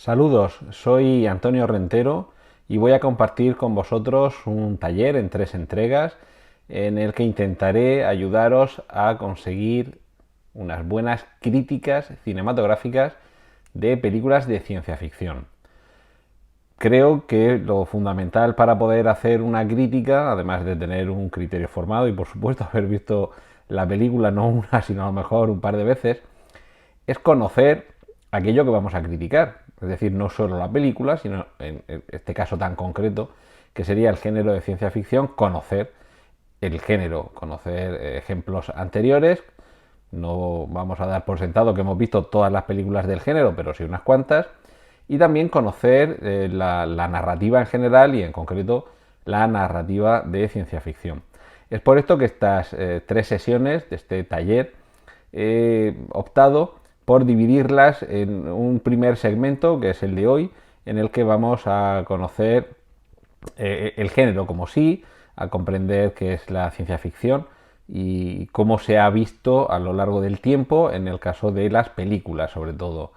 Saludos, soy Antonio Rentero y voy a compartir con vosotros un taller en 3 entregas en el que intentaré ayudaros a conseguir unas buenas críticas cinematográficas de películas de ciencia ficción. Creo que lo fundamental para poder hacer una crítica, además de tener un criterio formado y por supuesto haber visto la película no una, sino a lo mejor un par de veces, es conocer aquello que vamos a criticar. Es decir, no solo la película, sino en este caso tan concreto, que sería el género de ciencia ficción, conocer el género, conocer ejemplos anteriores. No vamos a dar por sentado que hemos visto todas las películas del género, pero sí unas cuantas. Y también conocer la narrativa en general y en concreto la narrativa de ciencia ficción. Es por esto que estas 3 sesiones de este taller he optado por dividirlas en un primer segmento, que es el de hoy, en el que vamos a conocer el género como sí, a comprender qué es la ciencia ficción y cómo se ha visto a lo largo del tiempo en el caso de las películas, sobre todo.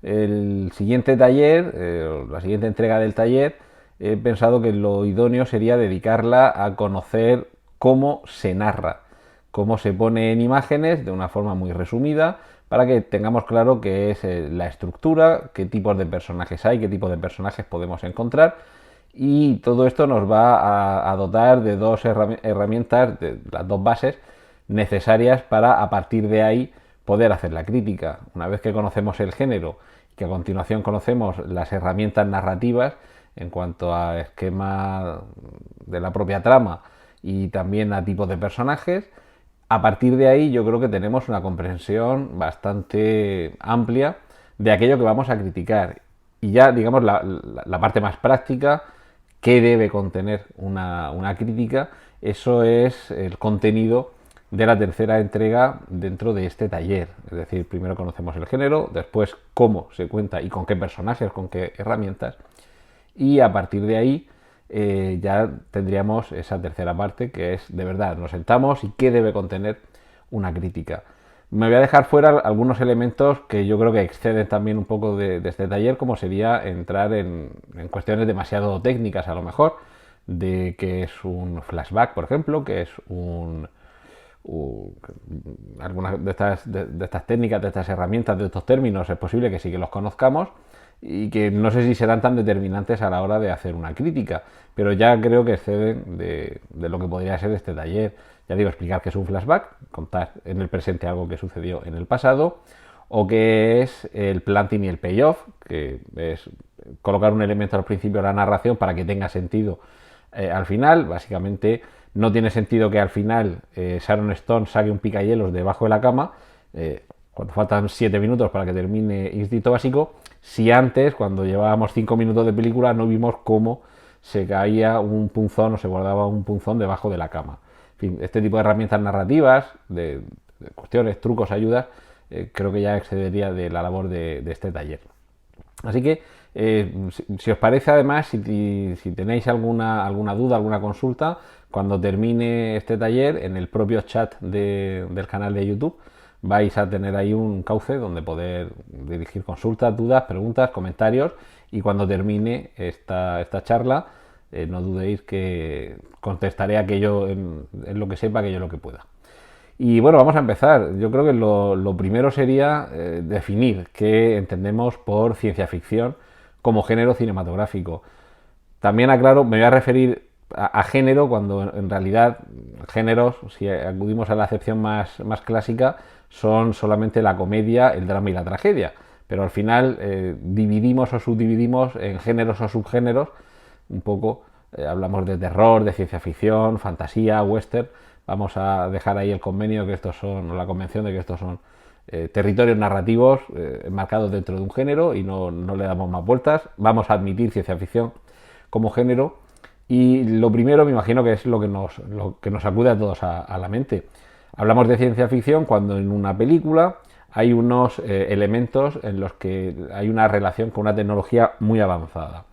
El siguiente taller, la siguiente entrega del taller, he pensado que lo idóneo sería dedicarla a conocer cómo se narra, cómo se pone en imágenes de una forma muy resumida para que tengamos claro qué es la estructura, qué tipos de personajes hay, qué tipos de personajes podemos encontrar, y todo esto nos va a dotar de dos herramientas, de las dos bases necesarias para a partir de ahí poder hacer la crítica. Una vez que conocemos el género, que a continuación conocemos las herramientas narrativas en cuanto a esquema de la propia trama y también a tipos de personajes, a partir de ahí yo creo que tenemos una comprensión bastante amplia de aquello que vamos a criticar. Y ya, digamos, la parte más práctica, qué debe contener una crítica, eso es el contenido de la tercera entrega dentro de este taller. Es decir, primero conocemos el género, después cómo se cuenta y con qué personajes, con qué herramientas, y a partir de ahí ya tendríamos esa tercera parte que es de verdad, nos sentamos y qué debe contener una crítica. Me voy a dejar fuera algunos elementos que yo creo que exceden también un poco de este taller, como sería entrar en cuestiones demasiado técnicas a lo mejor, de que es un flashback, por ejemplo, que es algunas de estas técnicas, de estas herramientas, de estos términos, es posible que sí que los conozcamos y que no sé si serán tan determinantes a la hora de hacer una crítica, pero ya creo que exceden de lo que podría ser este taller. Ya digo, explicar qué es un flashback, contar en el presente algo que sucedió en el pasado, o qué es el planting y el payoff, que es colocar un elemento al principio de la narración para que tenga sentido al final. Básicamente no tiene sentido que al final Sharon Stone saque un picahielos debajo de la cama cuando faltan 7 minutos para que termine Instinto Básico, si antes, cuando llevábamos 5 minutos de película, no vimos cómo se caía un punzón o se guardaba un punzón debajo de la cama. En fin, este tipo de herramientas narrativas, de cuestiones, trucos, ayudas, creo que ya excedería de la labor de este taller. Así que, si os parece, además, si tenéis alguna duda, alguna consulta, cuando termine este taller, en el propio chat del canal de YouTube, vais a tener ahí un cauce donde poder dirigir consultas, dudas, preguntas, comentarios, y cuando termine esta charla, no dudéis que contestaré aquello en lo que sepa, aquello en lo que pueda. Y bueno, vamos a empezar. Yo creo que lo primero sería definir qué entendemos por ciencia ficción como género cinematográfico. También aclaro, me voy a referir a género cuando en realidad géneros, si acudimos a la acepción más clásica, son solamente la comedia, el drama y la tragedia. Pero al final dividimos o subdividimos en géneros o subgéneros. Un poco hablamos de terror, de ciencia ficción, fantasía, western. Vamos a dejar ahí el convenio que estos son, o la convención de que estos son territorios narrativos enmarcados dentro de un género y no le damos más vueltas. Vamos a admitir ciencia ficción como género. Y lo primero, me imagino que es lo que nos acude a todos a la mente. Hablamos de ciencia ficción cuando en una película hay unos elementos en los que hay una relación con una tecnología muy avanzada.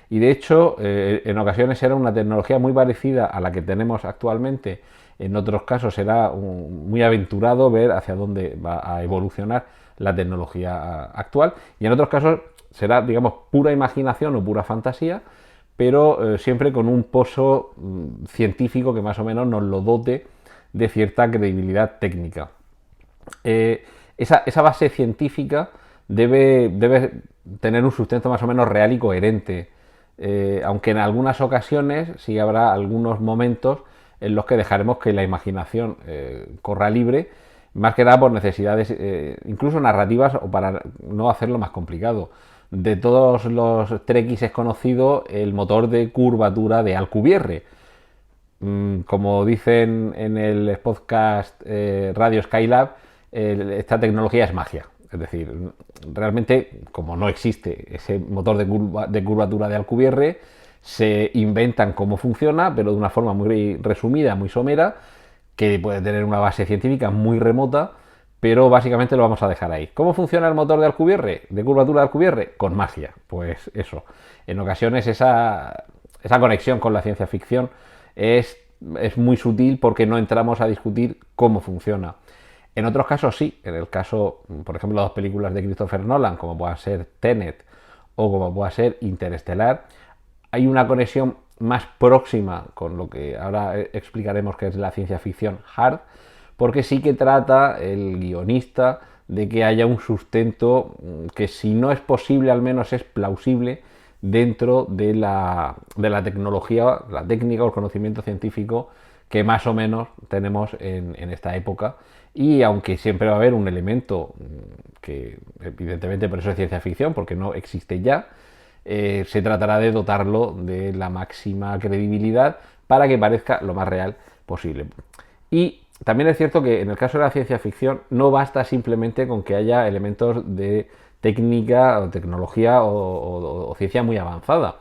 Y de hecho, en ocasiones era una tecnología muy parecida a la que tenemos actualmente. En otros casos será muy aventurado ver hacia dónde va a evolucionar la tecnología actual, y en otros casos será, digamos, pura imaginación o pura fantasía, pero siempre con un pozo científico que más o menos nos lo dote de cierta credibilidad técnica. Esa base científica debe tener un sustento más o menos real y coherente, aunque en algunas ocasiones sí habrá algunos momentos en los que dejaremos que la imaginación corra libre, más que nada por necesidades incluso narrativas o para no hacerlo más complicado. De todos los Trekkies es conocido el motor de curvatura de Alcubierre. Como dicen en el podcast Radio Skylab, esta tecnología es magia. Es decir, realmente, como no existe ese motor de curvatura de Alcubierre, se inventan cómo funciona, pero de una forma muy resumida, muy somera, que puede tener una base científica muy remota, pero básicamente lo vamos a dejar ahí. ¿Cómo funciona el motor de Alcubierre, de curvatura de Alcubierre? Con magia. Pues eso. En ocasiones esa conexión con la ciencia ficción es muy sutil porque no entramos a discutir cómo funciona. En otros casos sí, en el caso, por ejemplo, las dos películas de Christopher Nolan, como pueda ser Tenet o como pueda ser Interestelar, hay una conexión más próxima con lo que ahora explicaremos que es la ciencia ficción hard, porque sí que trata el guionista de que haya un sustento que, si no es posible, al menos es plausible dentro de la tecnología, la técnica o el conocimiento científico que más o menos tenemos en esta época. Y aunque siempre va a haber un elemento que evidentemente por eso es ciencia ficción, porque no existe ya, se tratará de dotarlo de la máxima credibilidad para que parezca lo más real posible. Y también es cierto que en el caso de la ciencia ficción no basta simplemente con que haya elementos de técnica o tecnología o ciencia muy avanzada.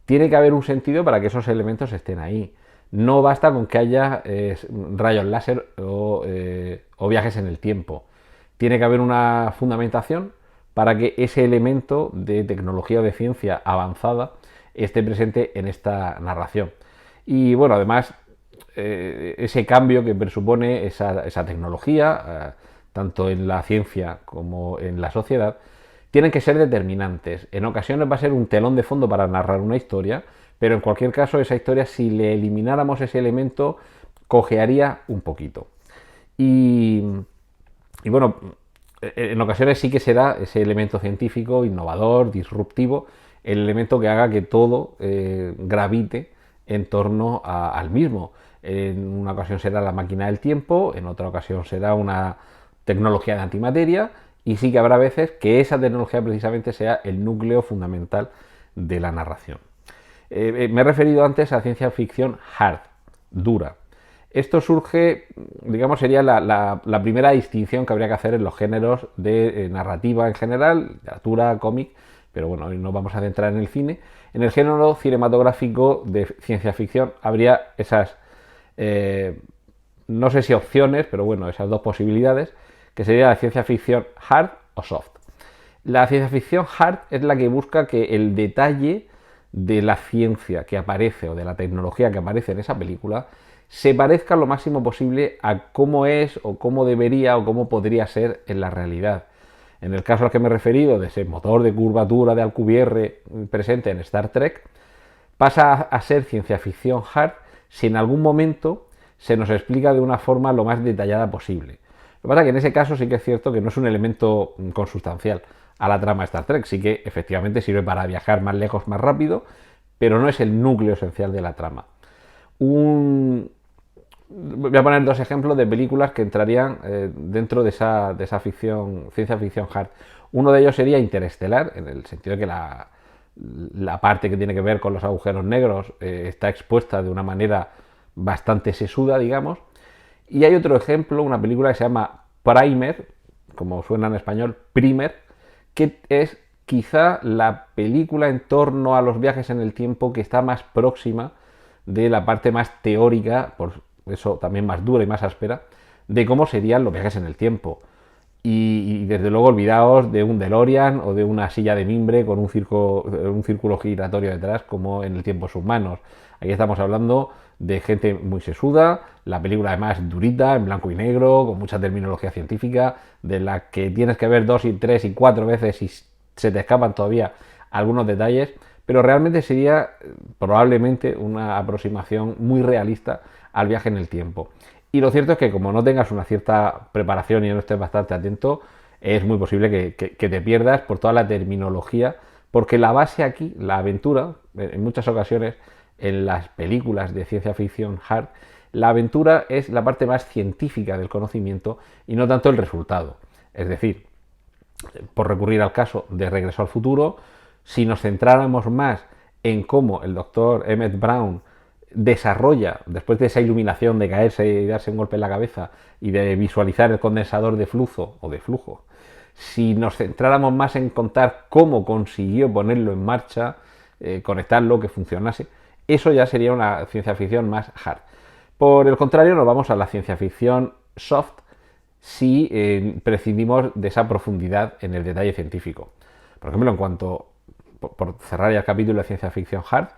Tiene que haber un sentido para que esos elementos estén ahí. No basta con que haya rayos láser o viajes en el tiempo. Tiene que haber una fundamentación para que ese elemento de tecnología o de ciencia avanzada esté presente en esta narración. Y bueno, además, ese cambio que presupone esa tecnología, tanto en la ciencia como en la sociedad, tienen que ser determinantes. En ocasiones va a ser un telón de fondo para narrar una historia, pero en cualquier caso esa historia, si le elimináramos ese elemento, cojearía un poquito. Y bueno, en ocasiones sí que será ese elemento científico, innovador, disruptivo, el elemento que haga que todo gravite en torno al mismo. En una ocasión será la máquina del tiempo, en otra ocasión será una tecnología de antimateria, y sí que habrá veces que esa tecnología precisamente sea el núcleo fundamental de la narración. Me he referido antes a ciencia ficción hard, dura. Esto surge, digamos, sería la primera distinción que habría que hacer en los géneros de narrativa en general, literatura, cómic, pero bueno, hoy nos vamos a centrar en el cine. En el género cinematográfico de ciencia ficción habría esas, no sé si opciones, pero bueno, esas dos posibilidades, que sería la ciencia ficción hard o soft. La ciencia ficción hard es la que busca que el detalle de la ciencia que aparece o de la tecnología que aparece en esa película se parezca lo máximo posible a cómo es o cómo debería o cómo podría ser en la realidad. En el caso al que me he referido, de ese motor de curvatura de Alcubierre presente en Star Trek, pasa a ser ciencia ficción hard si en algún momento se nos explica de una forma lo más detallada posible. Lo que pasa es que en ese caso sí que es cierto que no es un elemento consustancial a la trama de Star Trek, sí que efectivamente sirve para viajar más lejos, más rápido, pero no es el núcleo esencial de la trama. Voy a poner dos ejemplos de películas que entrarían dentro de esa ficción, ciencia ficción hard. Uno de ellos sería Interestelar, en el sentido de que la parte que tiene que ver con los agujeros negros está expuesta de una manera bastante sesuda, digamos. Y hay otro ejemplo, una película que se llama Primer, como suena en español, Primer, que es quizá la película en torno a los viajes en el tiempo que está más próxima de la parte más teórica, por eso también más dura y más áspera, de cómo serían los viajes en el tiempo. Y desde luego olvidaos de un DeLorean o de una silla de mimbre con un círculo giratorio detrás, como en el Tiempos Humanos. Aquí estamos hablando de gente muy sesuda, la película además durita, en blanco y negro, con mucha terminología científica, de la que tienes que ver 2 y 3 y 4 veces y se te escapan todavía algunos detalles, pero realmente sería probablemente una aproximación muy realista al viaje en el tiempo. Y lo cierto es que como no tengas una cierta preparación y no estés bastante atento, es muy posible que te pierdas por toda la terminología, porque la base aquí, la aventura, en muchas ocasiones en las películas de ciencia ficción hard, la aventura es la parte más científica del conocimiento y no tanto el resultado. Es decir, por recurrir al caso de Regreso al Futuro, si nos centráramos más en cómo el doctor Emmett Brown desarrolla, después de esa iluminación de caerse y darse un golpe en la cabeza y de visualizar el condensador de flujo o de flujo, si nos centráramos más en contar cómo consiguió ponerlo en marcha, conectarlo, que funcionase, eso ya sería una ciencia ficción más hard. Por el contrario, nos vamos a la ciencia ficción soft si prescindimos de esa profundidad en el detalle científico. Por ejemplo, en cuanto, por cerrar ya el capítulo de ciencia ficción hard,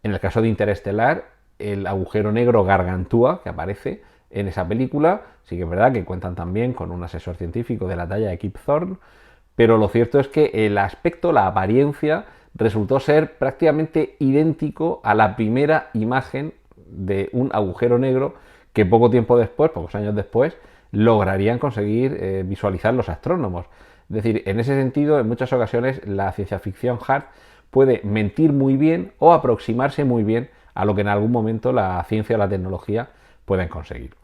en el caso de Interestelar, el agujero negro Gargantúa que aparece en esa película, sí que es verdad que cuentan también con un asesor científico de la talla de Kip Thorne, pero lo cierto es que el aspecto, la apariencia, resultó ser prácticamente idéntico a la primera imagen de un agujero negro que poco tiempo después, pocos años después, lograrían conseguir visualizar los astrónomos. Es decir, en ese sentido, en muchas ocasiones la ciencia ficción hard puede mentir muy bien o aproximarse muy bien a lo que en algún momento la ciencia o la tecnología pueden conseguir.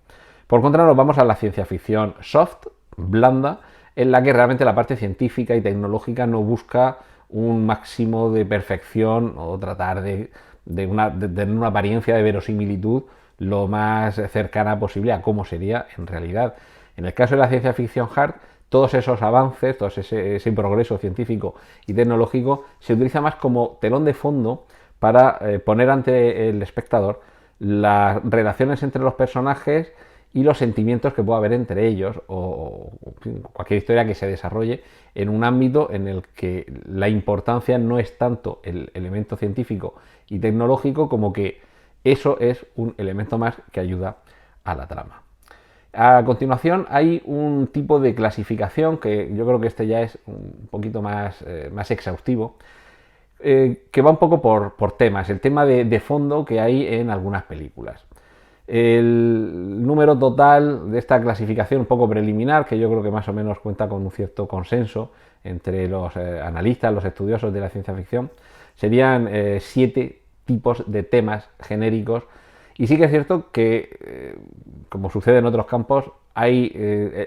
Por contra, nos vamos a la ciencia ficción soft, blanda, en la que realmente la parte científica y tecnológica no busca un máximo de perfección o tratar de tener una apariencia de verosimilitud lo más cercana posible a cómo sería en realidad. En el caso de la ciencia ficción hard, todos esos avances, todo ese progreso científico y tecnológico se utiliza más como telón de fondo para poner ante el espectador las relaciones entre los personajes y los sentimientos que pueda haber entre ellos o cualquier historia que se desarrolle en un ámbito en el que la importancia no es tanto el elemento científico y tecnológico como que eso es un elemento más que ayuda a la trama. A continuación hay un tipo de clasificación que yo creo que este ya es un poquito más exhaustivo, que va un poco por temas, el tema de fondo que hay en algunas películas. El número total de esta clasificación un poco preliminar, que yo creo que más o menos cuenta con un cierto consenso entre los analistas, los estudiosos de la ciencia ficción, serían 7 tipos de temas genéricos. Y sí que es cierto que, como sucede en otros campos, hay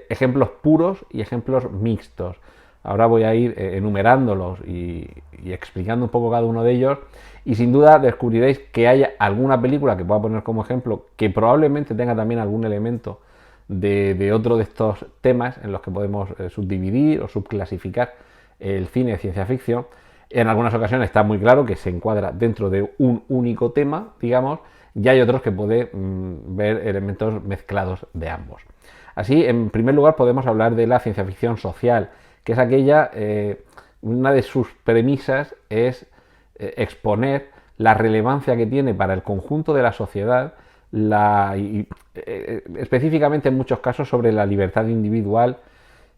ejemplos puros y ejemplos mixtos. Ahora voy a ir enumerándolos y explicando un poco cada uno de ellos, y sin duda descubriréis que hay alguna película que pueda poner como ejemplo que probablemente tenga también algún elemento de otro de estos temas en los que podemos subdividir o subclasificar el cine de ciencia ficción. En algunas ocasiones está muy claro que se encuadra dentro de un único tema, digamos, y hay otros que pueden ver elementos mezclados de ambos. Así, en primer lugar, podemos hablar de la ciencia ficción social, que es aquella, una de sus premisas es exponer la relevancia que tiene para el conjunto de la sociedad, específicamente en muchos casos sobre la libertad individual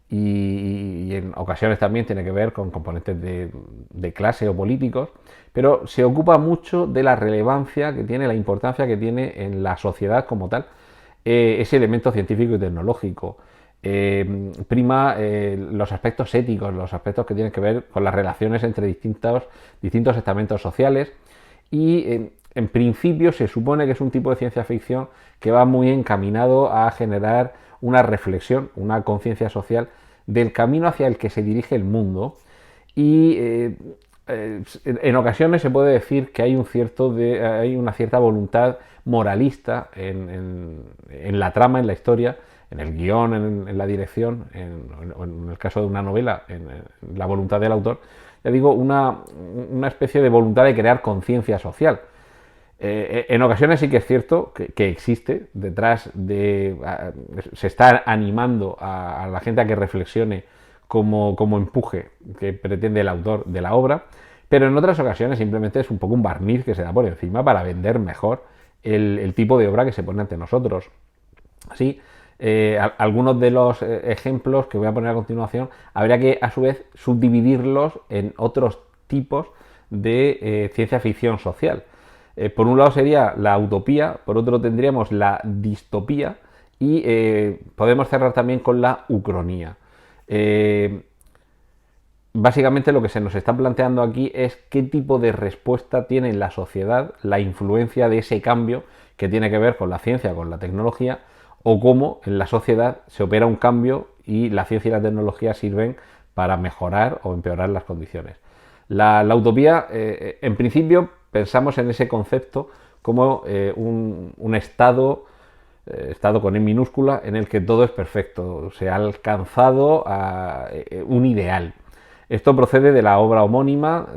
y en ocasiones también tiene que ver con componentes de clase o políticos, pero se ocupa mucho de la relevancia que tiene, la importancia que tiene en la sociedad como tal, ese elemento científico y tecnológico. Prima los aspectos éticos, los aspectos que tienen que ver con las relaciones entre distintos estamentos sociales y en principio se supone que es un tipo de ciencia ficción que va muy encaminado a generar una reflexión, una conciencia social del camino hacia el que se dirige el mundo y en ocasiones se puede decir que hay una cierta voluntad moralista en la trama, en la historia, en el guión, en la dirección, en el caso de una novela, en la voluntad del autor, ya digo, una especie de voluntad de crear conciencia social. En ocasiones sí que es cierto que existe detrás se está animando a la gente a que reflexione como empuje que pretende el autor de la obra, pero en otras ocasiones simplemente es un poco un barniz que se da por encima para vender mejor el tipo de obra que se pone ante nosotros. Así, algunos de los ejemplos que voy a poner a continuación, habría que a su vez subdividirlos en otros tipos de ciencia ficción social. Por un lado sería la utopía, por otro tendríamos la distopía y podemos cerrar también con la ucronía. Básicamente lo que se nos está planteando aquí es qué tipo de respuesta tiene la sociedad, la influencia de ese cambio que tiene que ver con la ciencia, con la tecnología, o cómo en la sociedad se opera un cambio y la ciencia y la tecnología sirven para mejorar o empeorar las condiciones. La utopía, en principio, pensamos en ese concepto como un estado con E minúscula, en el que todo es perfecto, se ha alcanzado un ideal. Esto procede de la obra homónima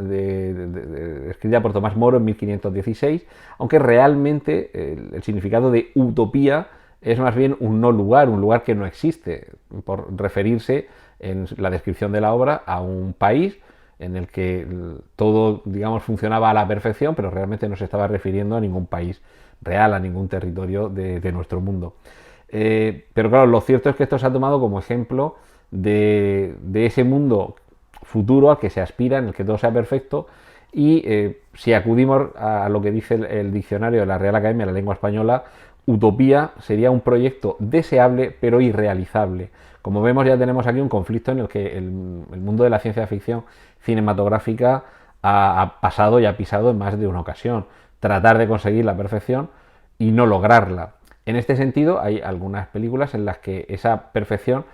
escrita por Tomás Moro en 1516, aunque realmente el significado de utopía es más bien un no lugar, un lugar que no existe, por referirse en la descripción de la obra a un país en el que todo, digamos, funcionaba a la perfección, pero realmente no se estaba refiriendo a ningún país real, a ningún territorio de nuestro mundo. Pero claro, lo cierto es que esto se ha tomado como ejemplo de ese mundo futuro al que se aspira, en el que todo sea perfecto, y si acudimos a lo que dice el diccionario de la Real Academia de la Lengua Española, utopía sería un proyecto deseable pero irrealizable. Como vemos, ya tenemos aquí un conflicto en el que el mundo de la ciencia ficción cinematográfica ha pasado y ha pisado en más de una ocasión. Tratar de conseguir la perfección y no lograrla. En este sentido, hay algunas películas en las que esa perfección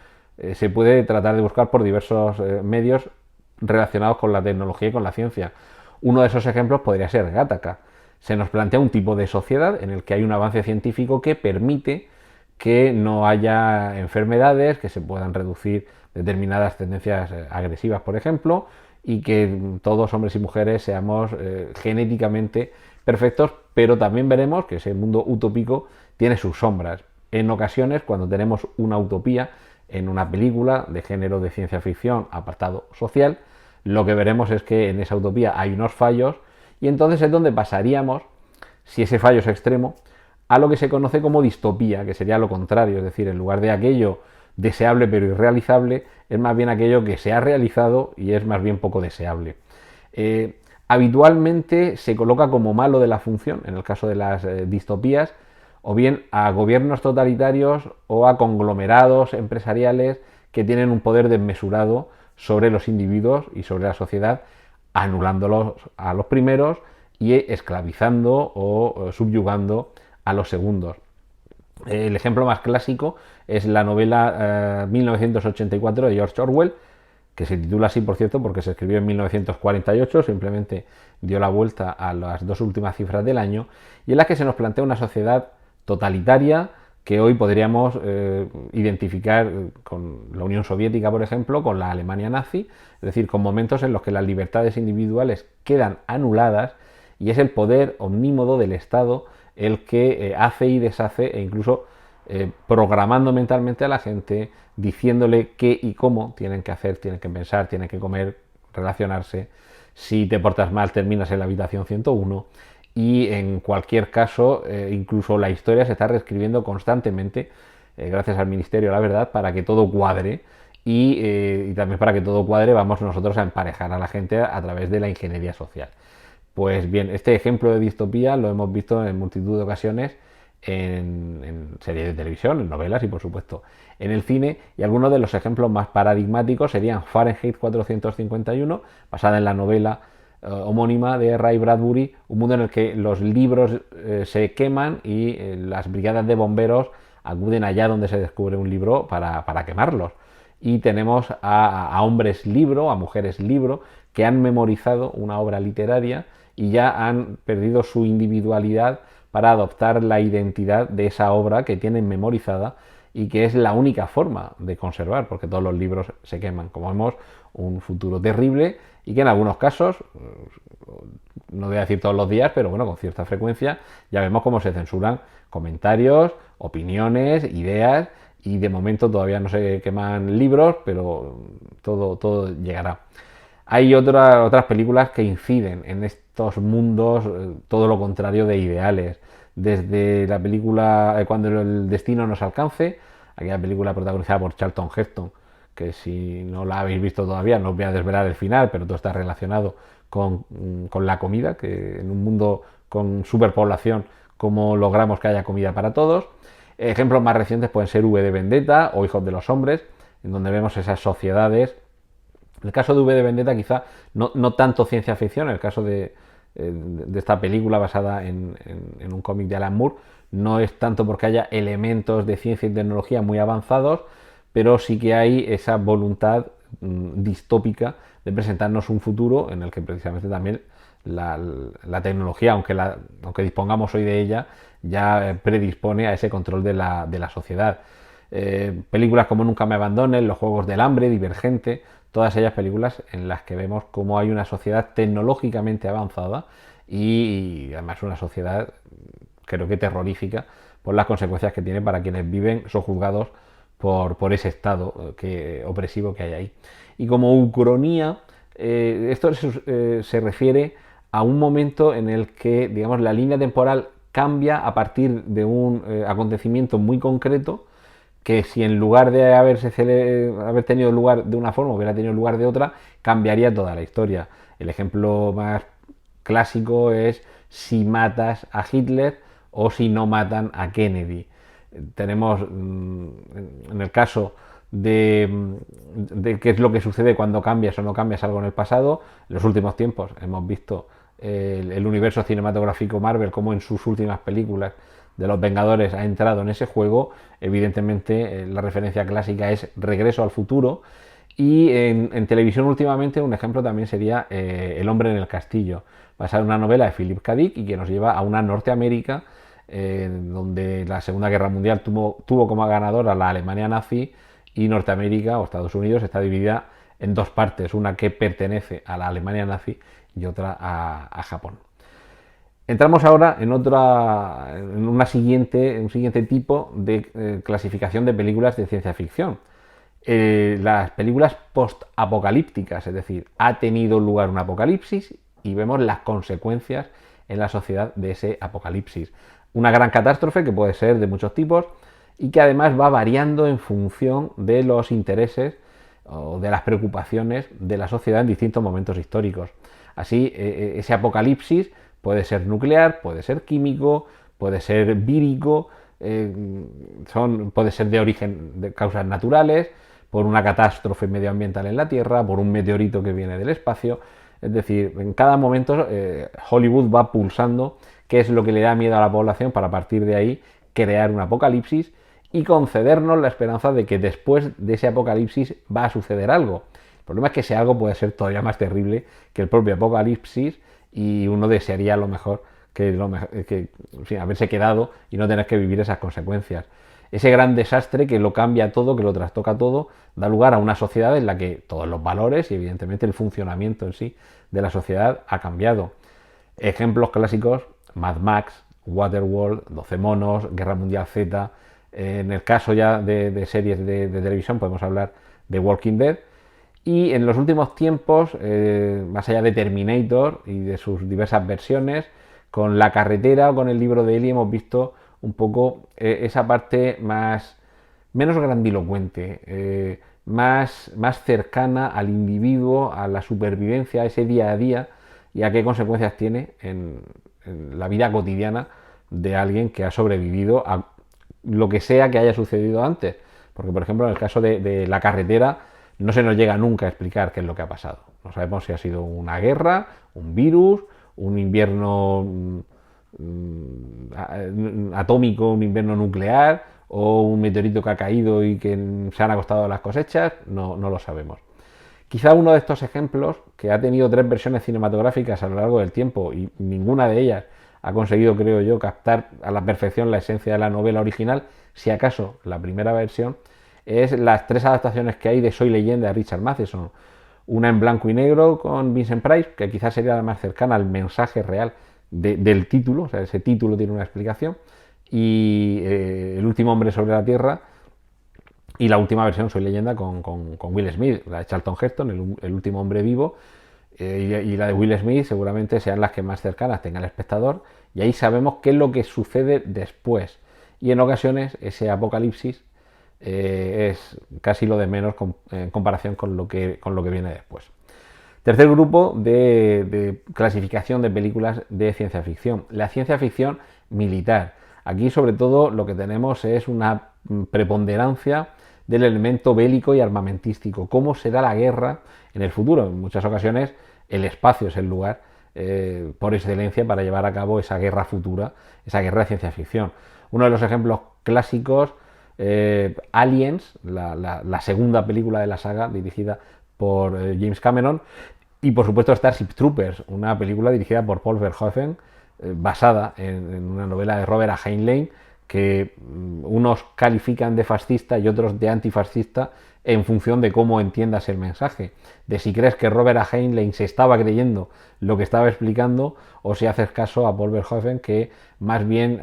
se puede tratar de buscar por diversos medios relacionados con la tecnología y con la ciencia. Uno de esos ejemplos podría ser Gattaca. Se nos plantea un tipo de sociedad en el que hay un avance científico que permite que no haya enfermedades, que se puedan reducir determinadas tendencias agresivas, por ejemplo, y que todos, hombres y mujeres, seamos genéticamente perfectos, pero también veremos que ese mundo utópico tiene sus sombras. En ocasiones, cuando tenemos una utopía en una película de género de ciencia ficción apartado social, lo que veremos es que en esa utopía hay unos fallos y entonces es donde pasaríamos, si ese fallo es extremo, a lo que se conoce como distopía, que sería lo contrario, es decir, en lugar de aquello deseable pero irrealizable, es más bien aquello que se ha realizado y es más bien poco deseable. Habitualmente se coloca como malo de la función, en el caso de las distopías, o bien a gobiernos totalitarios o a conglomerados empresariales que tienen un poder desmesurado sobre los individuos y sobre la sociedad, anulándolos a los primeros y esclavizando o subyugando a los segundos. El ejemplo más clásico es la novela 1984 de George Orwell, que se titula así, por cierto, porque se escribió en 1948, simplemente dio la vuelta a las dos últimas cifras del año, y en la que se nos plantea una sociedad totalitaria que hoy podríamos identificar con la Unión Soviética, por ejemplo, con la Alemania nazi, es decir, con momentos en los que las libertades individuales quedan anuladas y es el poder omnímodo del Estado el que hace y deshace e incluso programando mentalmente a la gente, diciéndole qué y cómo tienen que hacer, tienen que pensar, tienen que comer, relacionarse. Si te portas mal, terminas en la habitación 101 y en cualquier caso, incluso la historia se está reescribiendo constantemente, gracias al Ministerio de la Verdad, para que todo cuadre y también para que todo cuadre vamos nosotros a emparejar a la gente a través de la ingeniería social. Pues bien, este ejemplo de distopía lo hemos visto en multitud de ocasiones en series de televisión, en novelas y por supuesto en el cine, y algunos de los ejemplos más paradigmáticos serían Fahrenheit 451, basada en la novela homónima de Ray Bradbury, un mundo en el que los libros se queman y las brigadas de bomberos acuden allá donde se descubre un libro para quemarlos. Y tenemos a hombres libro, a mujeres libro, que han memorizado una obra literaria y ya han perdido su individualidad para adoptar la identidad de esa obra que tienen memorizada y que es la única forma de conservar, porque todos los libros se queman. Como vemos, un futuro terrible y que en algunos casos, no voy a decir todos los días, pero bueno, con cierta frecuencia, ya vemos cómo se censuran comentarios, opiniones, ideas, y de momento todavía no se queman libros, pero todo llegará. Hay otras películas que inciden en estos mundos, todo lo contrario de ideales, desde la película Cuando el destino nos alcance, aquella película protagonizada por Charlton Heston, que si no la habéis visto todavía no os voy a desvelar el final, pero todo está relacionado con la comida, que en un mundo con superpoblación, cómo logramos que haya comida para todos. Ejemplos más recientes pueden ser V de Vendetta o Hijos de los Hombres, en donde vemos esas sociedades. En el caso de V de Vendetta quizá no tanto ciencia ficción, en el caso de esta película basada en un cómic de Alan Moore, no es tanto porque haya elementos de ciencia y tecnología muy avanzados, pero sí que hay esa voluntad distópica de presentarnos un futuro en el que precisamente también la tecnología, aunque dispongamos hoy de ella, ya predispone a ese control de la sociedad. Películas como Nunca me abandonen, Los Juegos del Hambre, Divergente, todas ellas películas en las que vemos cómo hay una sociedad tecnológicamente avanzada y además una sociedad, creo que terrorífica, por las consecuencias que tiene para quienes viven sojuzgados por ese estado opresivo que hay ahí. Y como ucronía, esto se refiere a un momento en el que, digamos, la línea temporal cambia a partir de un acontecimiento muy concreto, que si en lugar de haber tenido lugar de una forma hubiera tenido lugar de otra, cambiaría toda la historia. El ejemplo más clásico es si matas a Hitler o si no matan a Kennedy. Tenemos en el caso de qué es lo que sucede cuando cambias o no cambias algo en el pasado. En los últimos tiempos hemos visto el universo cinematográfico Marvel como en sus últimas películas de los Vengadores ha entrado en ese juego. Evidentemente la referencia clásica es Regreso al futuro, y en televisión últimamente un ejemplo también sería El hombre en el castillo, basada en una novela de Philip K. Dick y que nos lleva a una Norteamérica donde la Segunda Guerra Mundial tuvo como ganadora la Alemania nazi, y Norteamérica o Estados Unidos está dividida en dos partes, una que pertenece a la Alemania nazi y otra a Japón. Entramos ahora en un siguiente tipo de clasificación de películas de ciencia ficción. Las películas post-apocalípticas, es decir, ha tenido lugar un apocalipsis y vemos las consecuencias en la sociedad de ese apocalipsis. Una gran catástrofe que puede ser de muchos tipos y que además va variando en función de los intereses o de las preocupaciones de la sociedad en distintos momentos históricos. Así, ese apocalipsis puede ser nuclear, puede ser químico, puede ser vírico, puede ser de origen de causas naturales, por una catástrofe medioambiental en la Tierra, por un meteorito que viene del espacio. Es decir, en cada momento Hollywood va pulsando qué es lo que le da miedo a la población para a partir de ahí crear un apocalipsis y concedernos la esperanza de que después de ese apocalipsis va a suceder algo. El problema es que ese algo puede ser todavía más terrible que el propio apocalipsis y uno desearía lo mejor que haberse quedado y no tener que vivir esas consecuencias. Ese gran desastre que lo cambia todo, que lo trastoca todo, da lugar a una sociedad en la que todos los valores y evidentemente el funcionamiento en sí de la sociedad ha cambiado. Ejemplos clásicos: Mad Max, Waterworld, 12 monos, Guerra Mundial Z. En el caso ya de series de televisión podemos hablar de Walking Dead. Y en los últimos tiempos, más allá de Terminator y de sus diversas versiones, con La carretera o con el libro de Eli hemos visto un poco esa parte menos grandilocuente, más cercana al individuo, a la supervivencia, a ese día a día y a qué consecuencias tiene en la vida cotidiana de alguien que ha sobrevivido a lo que sea que haya sucedido antes. Porque, por ejemplo, en el caso de La carretera, no se nos llega nunca a explicar qué es lo que ha pasado. No sabemos si ha sido una guerra, un virus, un invierno atómico, un invierno nuclear o un meteorito que ha caído y que se han acostado las cosechas. No lo sabemos. Quizá uno de estos ejemplos, que ha tenido 3 versiones cinematográficas a lo largo del tiempo y ninguna de ellas ha conseguido, creo yo, captar a la perfección la esencia de la novela original, si acaso la primera versión, es las 3 adaptaciones que hay de Soy leyenda de Richard Matheson. Una en blanco y negro con Vincent Price, que quizás sería la más cercana al mensaje real del título, o sea, ese título tiene una explicación, y El último hombre sobre la Tierra, y la última versión, Soy leyenda, con Will Smith, la de Charlton Heston, el último hombre vivo, y la de Will Smith seguramente sean las que más cercanas tenga el espectador y ahí sabemos qué es lo que sucede después. Y en ocasiones ese apocalipsis es casi lo de menos en comparación con lo que viene después. Tercer grupo de clasificación de películas de ciencia ficción, la ciencia ficción militar. Aquí sobre todo lo que tenemos es una preponderancia del elemento bélico y armamentístico, cómo será la guerra en el futuro. En muchas ocasiones el espacio es el lugar por excelencia para llevar a cabo esa guerra futura, esa guerra de ciencia ficción. Uno de los ejemplos clásicos, Aliens, la segunda película de la saga dirigida por James Cameron, y por supuesto Starship Troopers, una película dirigida por Paul Verhoeven, basada en una novela de Robert A. Heinlein, que unos califican de fascista y otros de antifascista en función de cómo entiendas el mensaje, de si crees que Robert A. Heinlein se estaba creyendo lo que estaba explicando o si haces caso a Paul Verhoeven, que más bien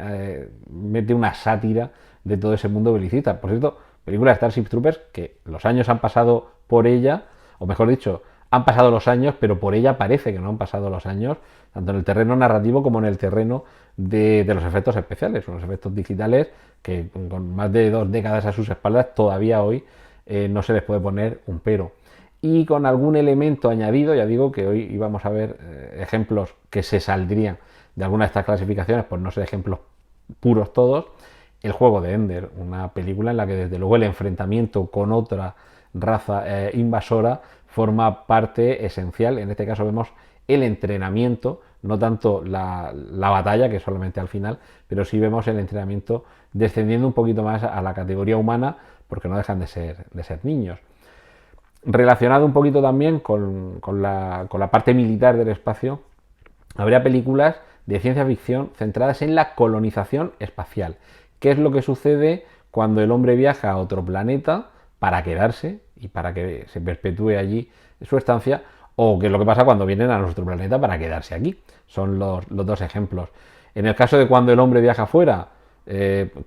mete una sátira de todo ese mundo belicista. Por cierto, película de Starship Troopers, que los años han pasado por ella, o mejor dicho, han pasado los años, pero por ella parece que no han pasado los años, tanto en el terreno narrativo como en el terreno de los efectos especiales, unos efectos digitales que con más de 2 décadas a sus espaldas todavía hoy no se les puede poner un pero. Y con algún elemento añadido, ya digo que hoy íbamos a ver ejemplos que se saldrían de alguna de estas clasificaciones, por no ser ejemplos puros todos, el juego de Ender, una película en la que desde luego el enfrentamiento con otra raza invasora forma parte esencial. En este caso vemos el entrenamiento, no tanto la batalla, que solamente al final, pero sí vemos el entrenamiento descendiendo un poquito más a la categoría humana, porque no dejan de ser niños. Relacionado un poquito también con la parte militar del espacio, habría películas de ciencia ficción centradas en la colonización espacial. ¿Qué es lo que sucede cuando el hombre viaja a otro planeta para quedarse y para que se perpetúe allí su estancia, o qué es lo que pasa cuando vienen a nuestro planeta para quedarse aquí? Son los dos ejemplos. En el caso de cuando el hombre viaja fuera,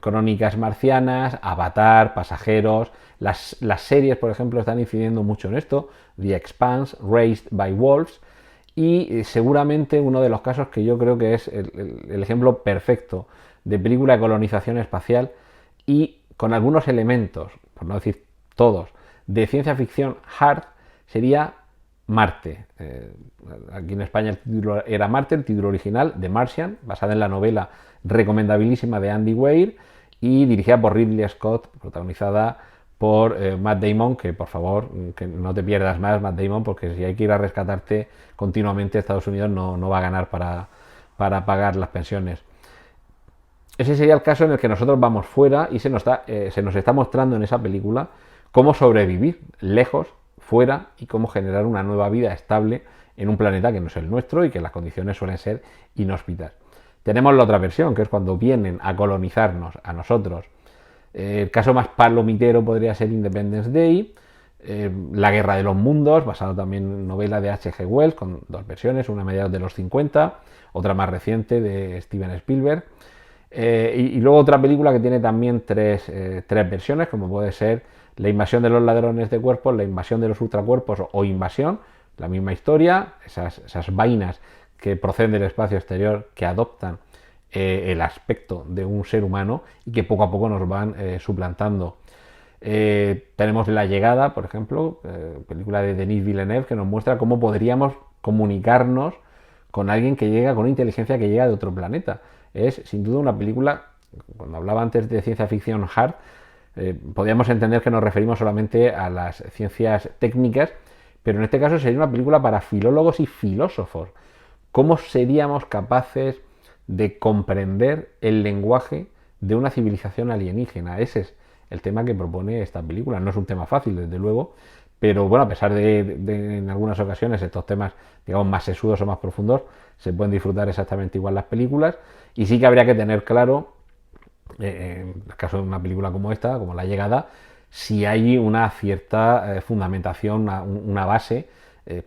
Crónicas marcianas, Avatar, Pasajeros, las series, por ejemplo, están incidiendo mucho en esto, The Expanse, Raised by Wolves, y seguramente uno de los casos que yo creo que es el ejemplo perfecto de película de colonización espacial y con algunos elementos, por no decir todos, de ciencia ficción hard, sería Marte. Aquí en España el título era Marte, el título original, The Martian, basada en la novela recomendabilísima de Andy Weir y dirigida por Ridley Scott, protagonizada por Matt Damon, que por favor, que no te pierdas más Matt Damon, porque si hay que ir a rescatarte continuamente, Estados Unidos no va a ganar para pagar las pensiones. Ese sería el caso en el que nosotros vamos fuera y se nos está mostrando en esa película cómo sobrevivir lejos, fuera, y cómo generar una nueva vida estable en un planeta que no es el nuestro y que las condiciones suelen ser inhóspitas. Tenemos la otra versión, que es cuando vienen a colonizarnos a nosotros. El caso más palomitero podría ser Independence Day, La Guerra de los Mundos, basado también en novela de H.G. Wells, con 2 versiones, una a mediados de los 50, otra más reciente de Steven Spielberg. Y luego otra película que tiene también tres versiones, como puede ser La invasión de los ladrones de cuerpos, La invasión de los ultracuerpos o Invasión, la misma historia, esas vainas que proceden del espacio exterior, que adoptan el aspecto de un ser humano y que poco a poco nos van suplantando. Tenemos La llegada, por ejemplo, película de Denis Villeneuve, que nos muestra cómo podríamos comunicarnos con alguien que llega, con una inteligencia que llega de otro planeta. Es sin duda una película, cuando hablaba antes de ciencia ficción hard, podríamos entender que nos referimos solamente a las ciencias técnicas, pero en este caso sería una película para filólogos y filósofos. ¿Cómo seríamos capaces de comprender el lenguaje de una civilización alienígena? Ese es el tema que propone esta película. No es un tema fácil, desde luego, pero bueno, a pesar de en algunas ocasiones estos temas, digamos, más sesudos o más profundos, se pueden disfrutar exactamente igual las películas, y sí que habría que tener claro, en el caso de una película como esta, como La llegada, si hay una cierta fundamentación, una base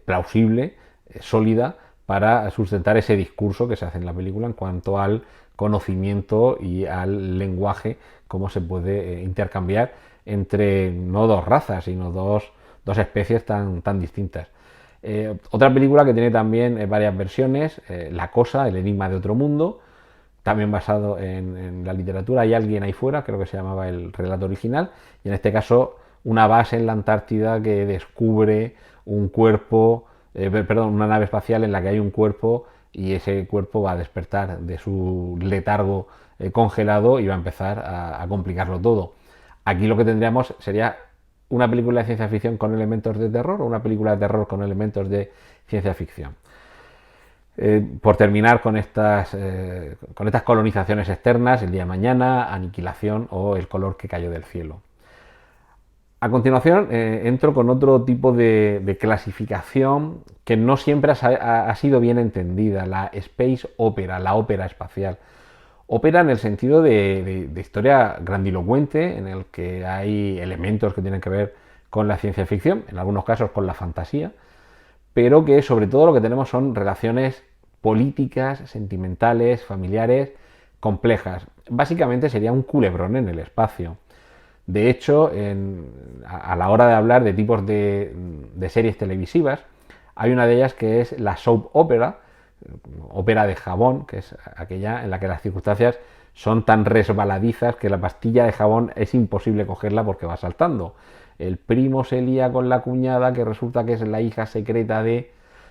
plausible, sólida, para sustentar ese discurso que se hace en la película en cuanto al conocimiento y al lenguaje, cómo se puede intercambiar entre no 2 razas, sino dos especies tan distintas. Otra película que tiene también varias versiones, La cosa, el enigma de otro mundo, también basado en la literatura. Hay alguien ahí fuera, creo que se llamaba el relato original, y en este caso una base en la Antártida que descubre un cuerpo, perdón, una nave espacial en la que hay un cuerpo y ese cuerpo va a despertar de su letargo congelado y va a empezar a complicarlo todo. Aquí lo que tendríamos sería una película de ciencia ficción con elementos de terror o una película de terror con elementos de ciencia ficción. Por terminar con estas colonizaciones externas, el día de mañana, Aniquilación o El color que cayó del cielo. A continuación entro con otro tipo de clasificación que no siempre ha sido bien entendida, la space opera, la ópera espacial. Ópera en el sentido de historia grandilocuente, en el que hay elementos que tienen que ver con la ciencia ficción, en algunos casos con la fantasía, pero que sobre todo lo que tenemos son relaciones políticas, sentimentales, familiares, complejas. Básicamente sería un culebrón en el espacio. De hecho, a la hora de hablar de tipos de series televisivas, hay una de ellas que es la soap opera, ópera de jabón, que es aquella en la que las circunstancias son tan resbaladizas que la pastilla de jabón es imposible cogerla porque va saltando. El primo se lía con la cuñada que resulta que es la hija secreta de...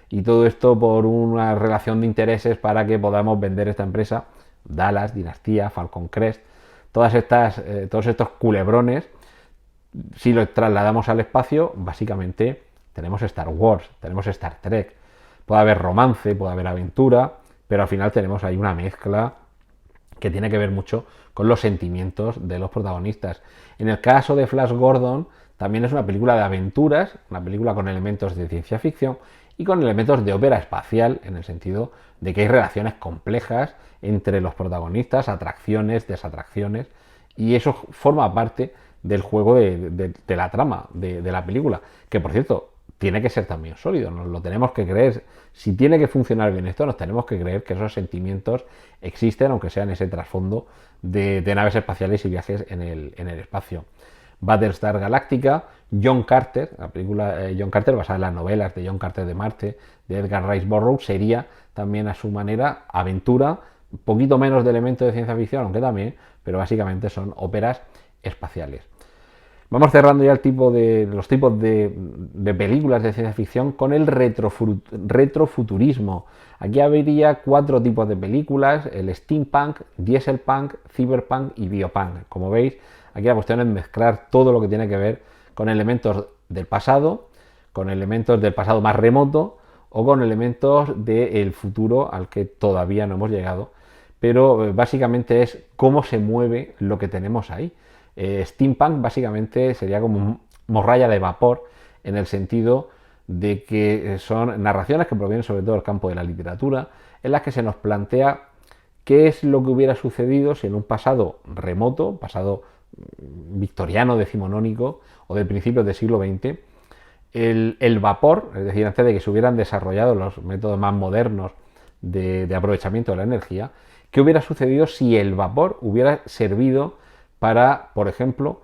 Y todo esto por una relación de intereses para que podamos vender esta empresa. Dallas, Dinastía, Falcon Crest, todos estos culebrones, si lo trasladamos al espacio, básicamente tenemos Star Wars, tenemos Star Trek. Puede haber romance, puede haber aventura, pero al final tenemos ahí una mezcla que tiene que ver mucho con los sentimientos de los protagonistas. En el caso de Flash Gordon, también es una película de aventuras, una película con elementos de ciencia ficción y con elementos de ópera espacial, en el sentido de que hay relaciones complejas entre los protagonistas, atracciones, desatracciones, y eso forma parte del juego de la trama de la película, que por cierto, tiene que ser también sólido, nos lo tenemos que creer. Si tiene que funcionar bien esto, nos tenemos que creer que esos sentimientos existen, aunque sea en ese trasfondo de naves espaciales y viajes en el espacio. Battlestar Galactica, John Carter, la película John Carter basada en las novelas de John Carter de Marte, de Edgar Rice Burroughs, sería también a su manera aventura, un poquito menos de elementos de ciencia ficción, aunque también, pero básicamente son óperas espaciales. Vamos cerrando ya los tipos de películas de ciencia ficción con el retrofuturismo. Aquí habría 4 tipos de películas: el steampunk, dieselpunk, cyberpunk y biopunk. Como veis, aquí la cuestión es mezclar todo lo que tiene que ver con elementos del pasado, con elementos del pasado más remoto o con elementos del futuro al que todavía no hemos llegado. Pero básicamente es cómo se mueve lo que tenemos ahí. Steampunk básicamente sería como morralla de vapor, en el sentido de que son narraciones que provienen sobre todo del campo de la literatura, en las que se nos plantea qué es lo que hubiera sucedido si en un pasado remoto, pasado victoriano, decimonónico o de principios del siglo XX, el vapor, es decir, antes de que se hubieran desarrollado los métodos más modernos de aprovechamiento de la energía, qué hubiera sucedido si el vapor hubiera servido para, por ejemplo,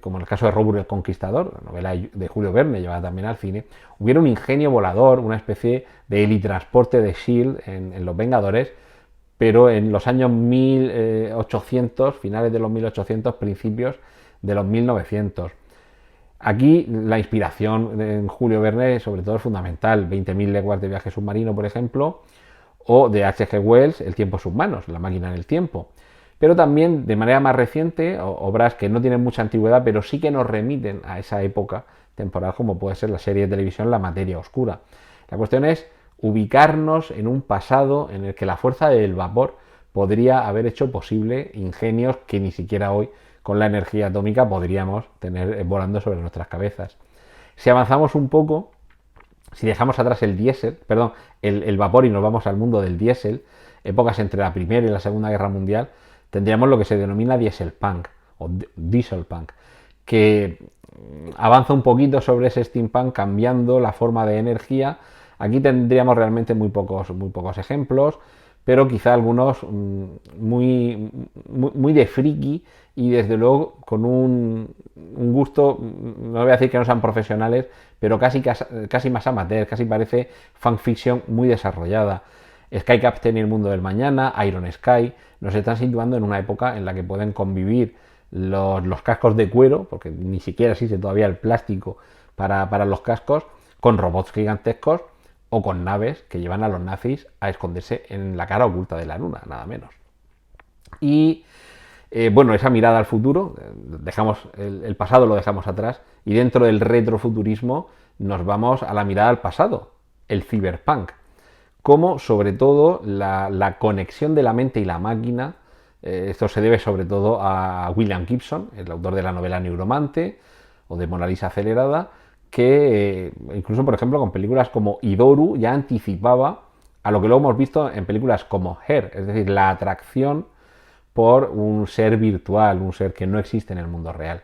como en el caso de Robur el Conquistador, la novela de Julio Verne llevada también al cine, hubiera un ingenio volador, una especie de helitransporte de S.H.I.E.L.D. en Los Vengadores, pero en los años 1800, finales de los 1800, principios de los 1900. Aquí la inspiración en Julio Verne sobre todo es fundamental, 20.000 leguas de viaje submarino, por ejemplo, o de H.G. Wells, El tiempo submanos, La máquina del tiempo. Pero también de manera más reciente, obras que no tienen mucha antigüedad, pero sí que nos remiten a esa época temporal, como puede ser la serie de televisión La materia oscura. La cuestión es ubicarnos en un pasado en el que la fuerza del vapor podría haber hecho posible ingenios que ni siquiera hoy, con la energía atómica, podríamos tener volando sobre nuestras cabezas. Si avanzamos un poco, si dejamos atrás el diésel, perdón, el vapor y nos vamos al mundo del diésel, épocas entre la Primera y la Segunda Guerra Mundial, tendríamos lo que se denomina dieselpunk o dieselpunk, que avanza un poquito sobre ese steampunk cambiando la forma de energía. Aquí tendríamos realmente muy pocos ejemplos, pero quizá algunos muy de friki y desde luego con un gusto, no voy a decir que no sean profesionales, pero casi más amateur, casi parece fanfiction muy desarrollada. Sky Captain y el mundo del mañana, Iron Sky, nos están situando en una época en la que pueden convivir los cascos de cuero, porque ni siquiera existe todavía el plástico para los cascos, con robots gigantescos o con naves que llevan a los nazis a esconderse en la cara oculta de la luna, nada menos. Y bueno, esa mirada al futuro, dejamos el pasado lo dejamos atrás, y dentro del retrofuturismo nos vamos a la mirada al pasado, el cyberpunk, como sobre todo la conexión de la mente y la máquina. Esto se debe sobre todo a William Gibson, el autor de la novela Neuromante o de Mona Lisa acelerada, que incluso, por ejemplo, con películas como Idoru ya anticipaba a lo que luego hemos visto en películas como Her, es decir, la atracción por un ser virtual, un ser que no existe en el mundo real.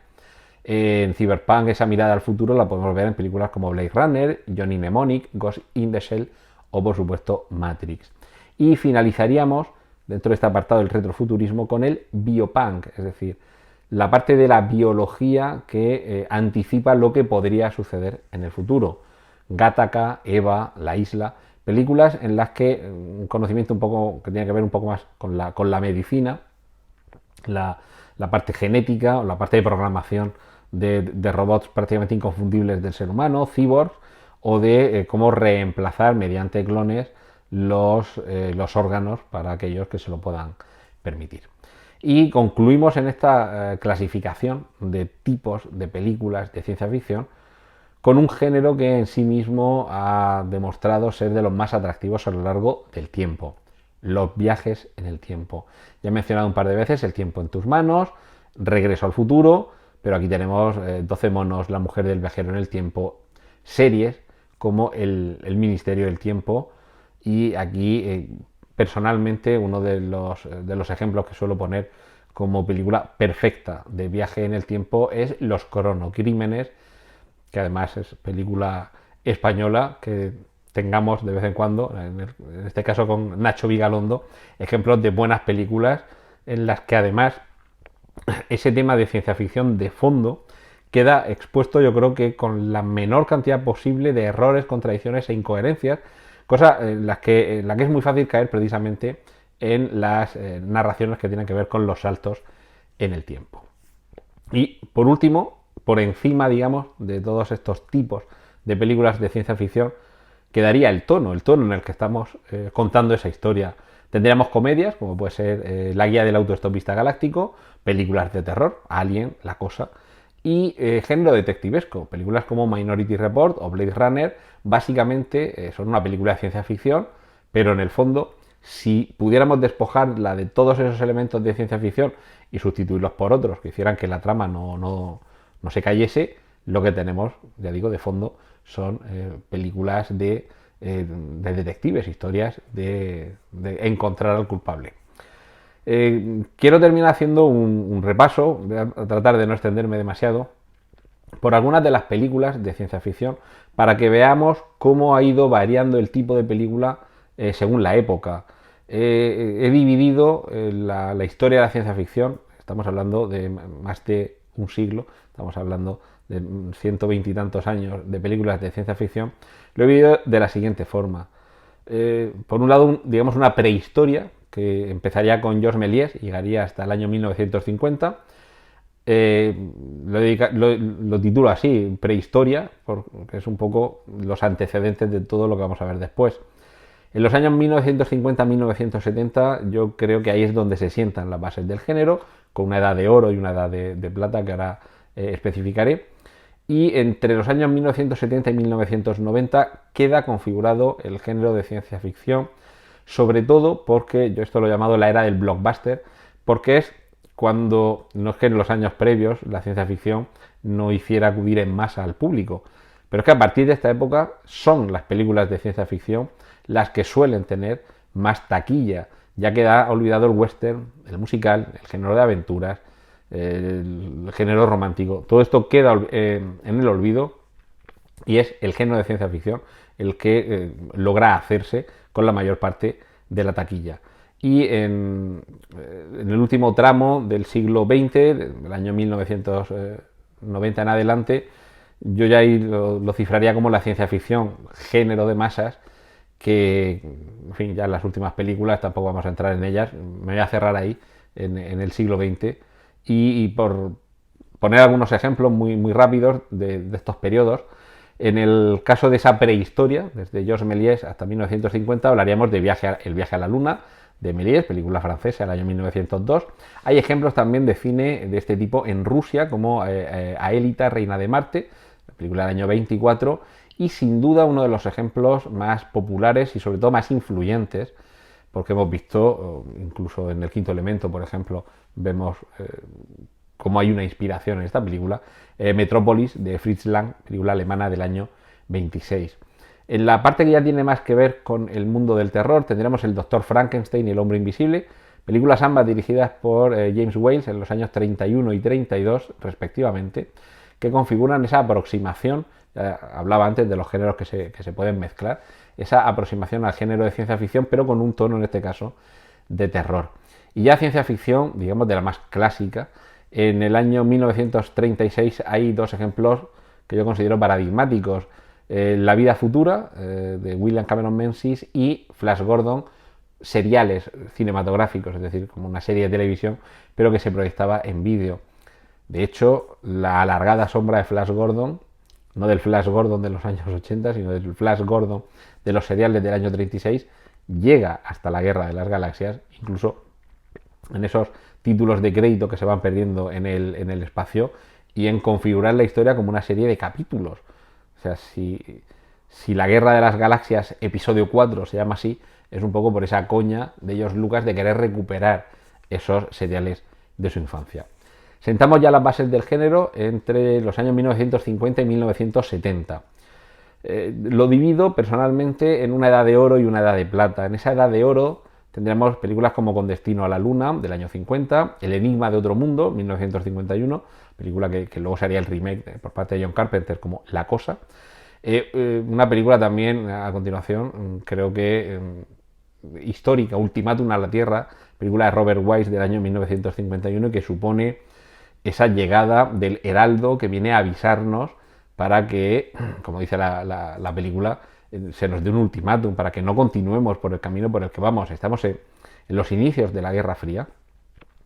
En Cyberpunk esa mirada al futuro la podemos ver en películas como Blade Runner, Johnny Mnemonic, Ghost in the Shell o, por supuesto, Matrix. Y finalizaríamos dentro de este apartado del retrofuturismo con el biopunk, es decir, la parte de la biología que anticipa lo que podría suceder en el futuro. Gattaca, Eva, La Isla, películas en las que un conocimiento un poco que tiene que ver un poco más con la medicina, la parte genética o la parte de programación de robots prácticamente inconfundibles del ser humano, cyborgs, o de cómo reemplazar mediante clones los órganos para aquellos que se lo puedan permitir. Y concluimos en esta clasificación de tipos de películas de ciencia ficción con un género que en sí mismo ha demostrado ser de los más atractivos a lo largo del tiempo: los viajes en el tiempo. Ya he mencionado un par de veces El tiempo en tus manos, Regreso al futuro, pero aquí tenemos 12 monos, La mujer del viajero en el tiempo, series como el Ministerio del Tiempo, y aquí personalmente uno de los ejemplos que suelo poner como película perfecta de viaje en el tiempo es Los cronocrímenes, que además es película española que tengamos de vez en cuando, en este caso con Nacho Vigalondo, ejemplos de buenas películas en las que además ese tema de ciencia ficción de fondo queda expuesto, yo creo que con la menor cantidad posible de errores, contradicciones e incoherencias, cosa en la que es muy fácil caer precisamente en las narraciones que tienen que ver con los saltos en el tiempo. Y por último, por encima, digamos, de todos estos tipos de películas de ciencia ficción, quedaría el tono en el que estamos contando esa historia. Tendríamos comedias, como puede ser La guía del autoestopista galáctico, películas de terror, Alien, La Cosa, y género detectivesco, películas como Minority Report o Blade Runner. Básicamente son una película de ciencia ficción, pero en el fondo, si pudiéramos despojarla de todos esos elementos de ciencia ficción y sustituirlos por otros que hicieran que la trama no se cayese, lo que tenemos, ya digo, de fondo son películas de detectives, historias de encontrar al culpable. Quiero terminar haciendo un repaso, voy a tratar de no extenderme demasiado, por algunas de las películas de ciencia ficción para que veamos cómo ha ido variando el tipo de película según la época. He dividido la historia de la ciencia ficción, estamos hablando de más de un siglo, estamos hablando de 120 y tantos años de películas de ciencia ficción, lo he dividido de la siguiente forma. Por un lado, digamos una prehistoria, que empezaría con Georges Méliès y llegaría hasta el año 1950. Lo titulo así, prehistoria, porque es un poco los antecedentes de todo lo que vamos a ver después. En los años 1950-1970 yo creo que ahí es donde se sientan las bases del género, con una edad de oro y una edad de plata que ahora especificaré. Y entre los años 1970 y 1990 queda configurado el género de ciencia ficción, sobre todo porque yo esto lo he llamado la era del blockbuster, porque es cuando, no es que en los años previos la ciencia ficción no hiciera acudir en masa al público, pero es que a partir de esta época son las películas de ciencia ficción las que suelen tener más taquilla, ya que ha olvidado el western, el musical, el género de aventuras, el género romántico. Todo esto queda en el olvido y es el género de ciencia ficción el que logra hacerse con la mayor parte de la taquilla. Y en el último tramo del siglo XX, del año 1990 en adelante, yo ya ahí lo cifraría como la ciencia ficción, género de masas, que, en fin, ya en las últimas películas tampoco vamos a entrar en ellas, me voy a cerrar ahí, en el siglo XX, y por poner algunos ejemplos muy rápidos de estos periodos, en el caso de esa prehistoria, desde Georges Méliès hasta 1950, hablaríamos de El viaje a la luna, de Méliès, película francesa del año 1902. Hay ejemplos también de cine de este tipo en Rusia, como Aelita, Reina de Marte, la película del año 24, y sin duda uno de los ejemplos más populares y sobre todo más influyentes, porque hemos visto, incluso en El quinto elemento, por ejemplo, vemos cómo hay una inspiración en esta película, Metrópolis, de Fritz Lang, película alemana del año 26. En la parte que ya tiene más que ver con el mundo del terror, tendremos El Doctor Frankenstein y El Hombre Invisible, películas ambas dirigidas por James Whale en los años 31 y 32 respectivamente, que configuran esa aproximación, hablaba antes de los géneros que se pueden mezclar, esa aproximación al género de ciencia ficción, pero con un tono en este caso de terror. Y ya ciencia ficción, digamos de la más clásica, en el año 1936 hay dos ejemplos que yo considero paradigmáticos. La vida futura, de William Cameron Menzies, y Flash Gordon, seriales cinematográficos, es decir, como una serie de televisión, pero que se proyectaba en vídeo. De hecho, la alargada sombra de Flash Gordon, no del Flash Gordon de los años 80, sino del Flash Gordon de los seriales del año 36, llega hasta la Guerra de las Galaxias, incluso en esos títulos de crédito que se van perdiendo en el espacio, y en configurar la historia como una serie de capítulos. O sea, si la Guerra de las Galaxias episodio 4 se llama así, es un poco por esa coña de George Lucas de querer recuperar esos seriales de su infancia. Sentamos ya las bases del género entre los años 1950 y 1970. Lo divido personalmente en una edad de oro y una edad de plata. En esa edad de oro tendremos películas como Con destino a la luna, del año 50, El enigma de otro mundo, 1951, película que luego sería el remake por parte de John Carpenter como La cosa. Una película también, a continuación, creo que histórica, Ultimátum a la Tierra, película de Robert Wise del año 1951, que supone esa llegada del heraldo que viene a avisarnos para que, como dice la película, se nos dé un ultimátum para que no continuemos por el camino por el que vamos. Estamos en los inicios de la Guerra Fría,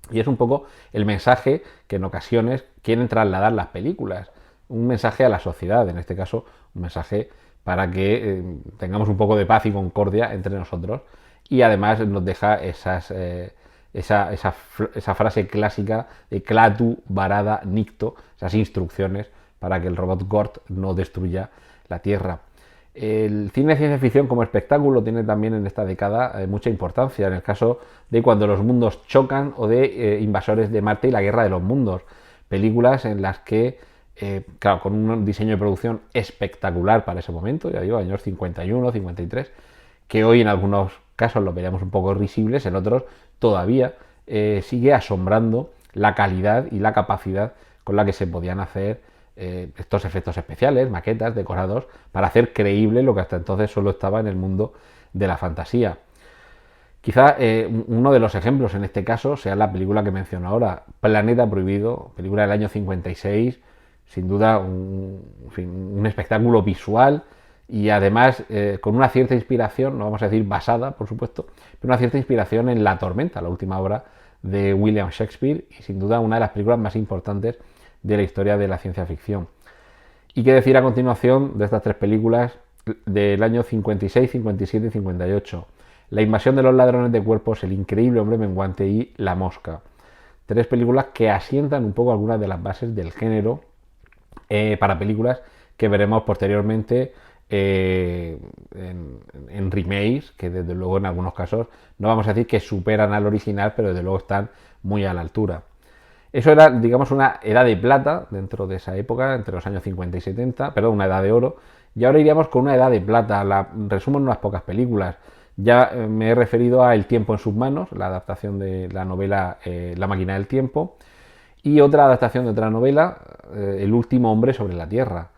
y es un poco el mensaje que en ocasiones quieren trasladar las películas, un mensaje a la sociedad, en este caso un mensaje para que tengamos un poco de paz y concordia entre nosotros, y además nos deja esa frase clásica de Clatu, Varada, Nicto, esas instrucciones para que el robot Gort no destruya la Tierra. El cine de ciencia ficción como espectáculo tiene también en esta década mucha importancia, en el caso de Cuando los mundos chocan o de Invasores de Marte y la guerra de los mundos, películas en las que, claro, con un diseño de producción espectacular para ese momento, ya digo, años 51, 53, que hoy en algunos casos lo veríamos un poco risibles, en otros todavía sigue asombrando la calidad y la capacidad con la que se podían hacer estos efectos especiales, maquetas, decorados, para hacer creíble lo que hasta entonces solo estaba en el mundo de la fantasía. Quizá uno de los ejemplos en este caso sea la película que menciono ahora, Planeta Prohibido, película del año 56, sin duda un espectáculo visual y además con una cierta inspiración, no vamos a decir basada, por supuesto, pero una cierta inspiración en La Tormenta, la última obra de William Shakespeare, y sin duda una de las películas más importantes de la historia de la ciencia ficción. Y qué decir a continuación de estas tres películas del año 56, 57 y 58. La invasión de los ladrones de cuerpos, El increíble hombre menguante y La mosca. Tres películas que asientan un poco algunas de las bases del género para películas que veremos posteriormente en remakes, que desde luego en algunos casos no vamos a decir que superan al original, pero desde luego están muy a la altura. Eso era, digamos, una edad de plata dentro de esa época, entre los años 50 y 70, perdón, una edad de oro, y ahora iríamos con una edad de plata. La resumo en unas pocas películas. Ya me he referido a El tiempo en sus manos, la adaptación de la novela La máquina del tiempo, y otra adaptación de otra novela, El último hombre sobre la Tierra.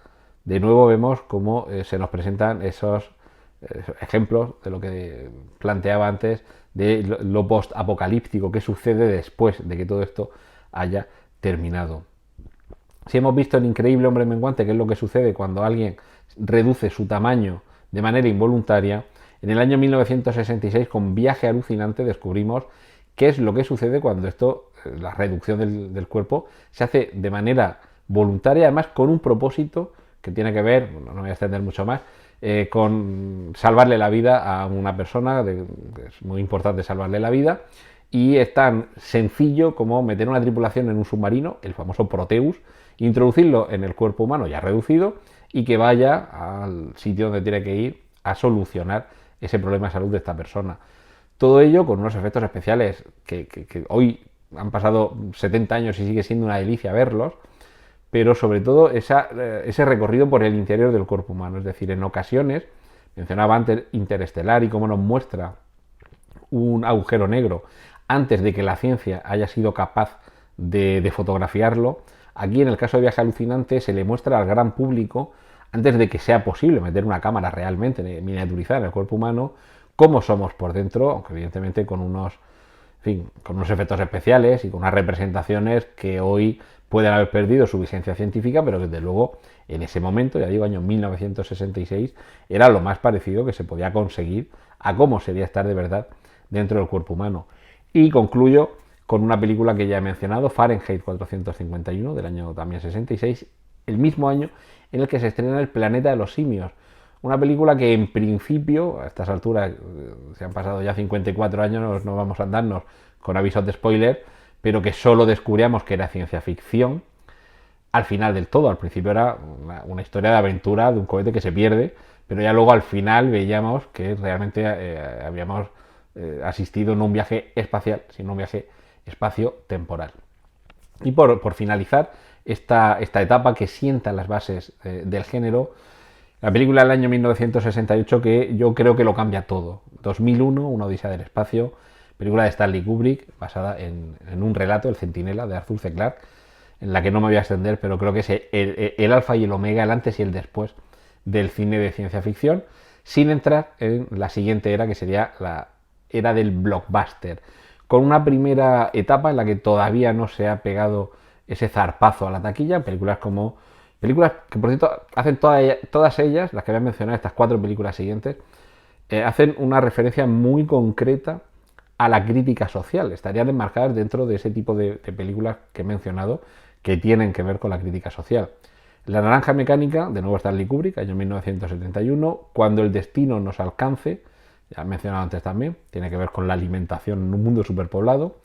De nuevo vemos cómo se nos presentan esos ejemplos de lo que planteaba antes, de lo post-apocalíptico, que sucede después de que todo esto haya terminado. Si hemos visto El increíble hombre menguante, que es lo que sucede cuando alguien reduce su tamaño de manera involuntaria, En el año 1966, con Viaje alucinante, descubrimos qué es lo que sucede cuando la reducción del cuerpo, se hace de manera voluntaria, además con un propósito que tiene que ver, no me voy a extender mucho más, con salvarle la vida a una persona, es muy importante salvarle la vida, y es tan sencillo como meter una tripulación en un submarino, el famoso Proteus, introducirlo en el cuerpo humano ya reducido y que vaya al sitio donde tiene que ir a solucionar ese problema de salud de esta persona. Todo ello con unos efectos especiales que hoy han pasado 70 años y sigue siendo una delicia verlos, pero sobre todo ese recorrido por el interior del cuerpo humano. Es decir, en ocasiones, mencionaba antes Interestelar y cómo nos muestra un agujero negro antes de que la ciencia haya sido capaz de fotografiarlo. Aquí, en el caso de Viaje alucinante, se le muestra al gran público, antes de que sea posible meter una cámara realmente miniaturizada en el cuerpo humano, cómo somos por dentro, aunque evidentemente con unos efectos especiales y con unas representaciones que hoy pueden haber perdido su vigencia científica, pero que desde luego en ese momento, ya digo, año 1966, era lo más parecido que se podía conseguir a cómo sería estar de verdad dentro del cuerpo humano. Y concluyo con una película que ya he mencionado, Fahrenheit 451, del año también 66, el mismo año en el que se estrena El planeta de los simios. Una película que en principio, a estas alturas, se han pasado ya 54 años, no vamos a andarnos con avisos de spoiler, pero que solo descubríamos que era ciencia ficción al final del todo. Al principio era una historia de aventura de un cohete que se pierde, pero ya luego al final veíamos que realmente habíamos asistido no a un viaje espacial, sino a un viaje espacio-temporal. Y por finalizar esta etapa que sienta las bases del género, la película del año 1968 que yo creo que lo cambia todo. 2001, Una odisea del espacio, película de Stanley Kubrick, basada en un relato, El centinela, de Arthur C. Clarke, en la que no me voy a extender, pero creo que es el alfa y el omega, el antes y el después del cine de ciencia ficción, sin entrar en la siguiente era, que sería la era del blockbuster, con una primera etapa en la que todavía no se ha pegado ese zarpazo a la taquilla, películas que, por cierto, hacen todas ellas, las que voy a mencionar, estas 4 películas siguientes, hacen una referencia muy concreta a la crítica social. Estarían enmarcadas dentro de ese tipo de películas que he mencionado, que tienen que ver con la crítica social. La naranja mecánica, de nuevo Stanley Kubrick, año 1971, Cuando el destino nos alcance, ya he mencionado antes también, tiene que ver con la alimentación en un mundo superpoblado.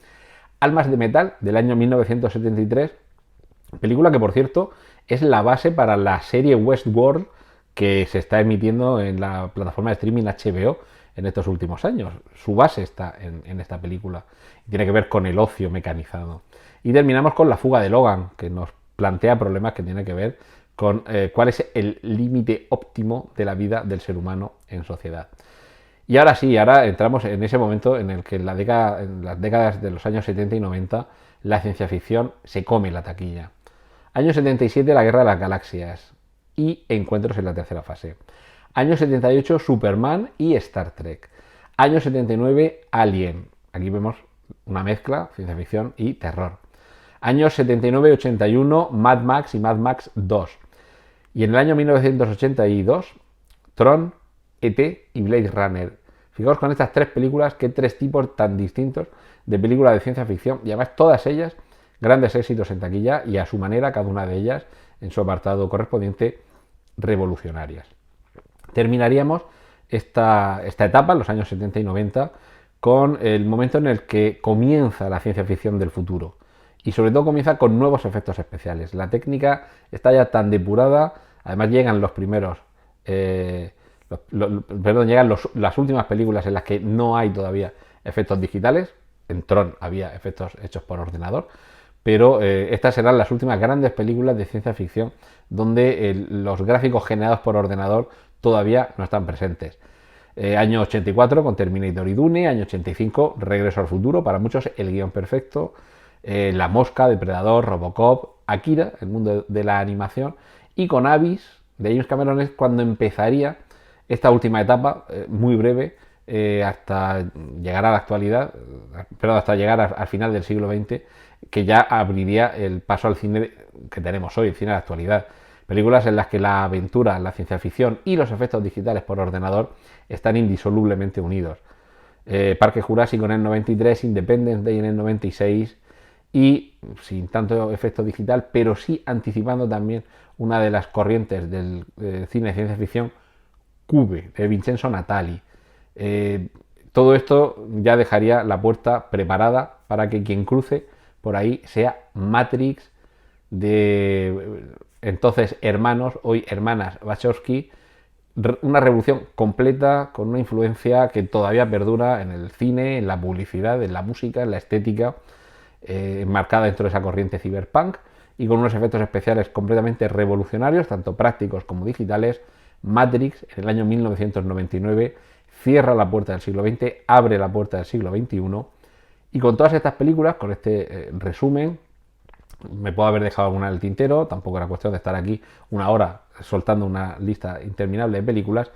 Almas de metal, del año 1973, película que, por cierto, es la base para la serie Westworld que se está emitiendo en la plataforma de streaming HBO en estos últimos años. Su base está en esta película. Tiene que ver con el ocio mecanizado. Y terminamos con La fuga de Logan, que nos plantea problemas que tienen que ver con cuál es el límite óptimo de la vida del ser humano en sociedad. Y ahora sí, ahora entramos en ese momento en el que en las décadas de los años 70 y 90 la ciencia ficción se come la taquilla. Año 77, La guerra de las galaxias y Encuentros en la tercera fase. Año 78, Superman y Star Trek. Año 79, Alien. Aquí vemos una mezcla, ciencia ficción y terror. Años 79-81, Mad Max y Mad Max 2. Y en el año 1982, Tron, E.T. y Blade Runner. Fijaos con estas 3 películas, qué 3 tipos tan distintos de películas de ciencia ficción, y además todas ellas grandes éxitos en taquilla y a su manera, cada una de ellas en su apartado correspondiente, revolucionarias. Terminaríamos esta etapa, en los años 70 y 90, con el momento en el que comienza la ciencia ficción del futuro. Y sobre todo comienza con nuevos efectos especiales. La técnica está ya tan depurada, además llegan los primeros... llegan las últimas películas en las que no hay todavía efectos digitales. En Tron había efectos hechos por ordenador, pero estas serán las últimas grandes películas de ciencia ficción donde los gráficos generados por ordenador todavía no están presentes. Año 84 con Terminator y Dune, año 85 Regreso al futuro, para muchos el guión perfecto, La mosca, Depredador, Robocop, Akira, el mundo de la animación, y con Abyss de James Cameron es cuando empezaría esta última etapa, muy breve, hasta llegar a la actualidad, hasta llegar al final del siglo XX, que ya abriría el paso al cine que tenemos hoy, el cine de la actualidad. Películas en las que la aventura, la ciencia ficción y los efectos digitales por ordenador están indisolublemente unidos. Parque Jurásico en el 93, Independence Day en el 96 y sin tanto efecto digital, pero sí anticipando también una de las corrientes del cine de ciencia ficción, Cube, de Vincenzo Natali. Todo esto ya dejaría la puerta preparada para que quien cruce por ahí sea Matrix de entonces hermanos, hoy hermanas Wachowski, una revolución completa con una influencia que todavía perdura en el cine, en la publicidad, en la música, en la estética, enmarcada dentro de esa corriente cyberpunk y con unos efectos especiales completamente revolucionarios, tanto prácticos como digitales. Matrix, en el año 1999, cierra la puerta del siglo XX, abre la puerta del siglo XXI, y con todas estas películas, con este resumen, me puedo haber dejado alguna en el tintero, tampoco era cuestión de estar aquí una hora soltando una lista interminable de películas,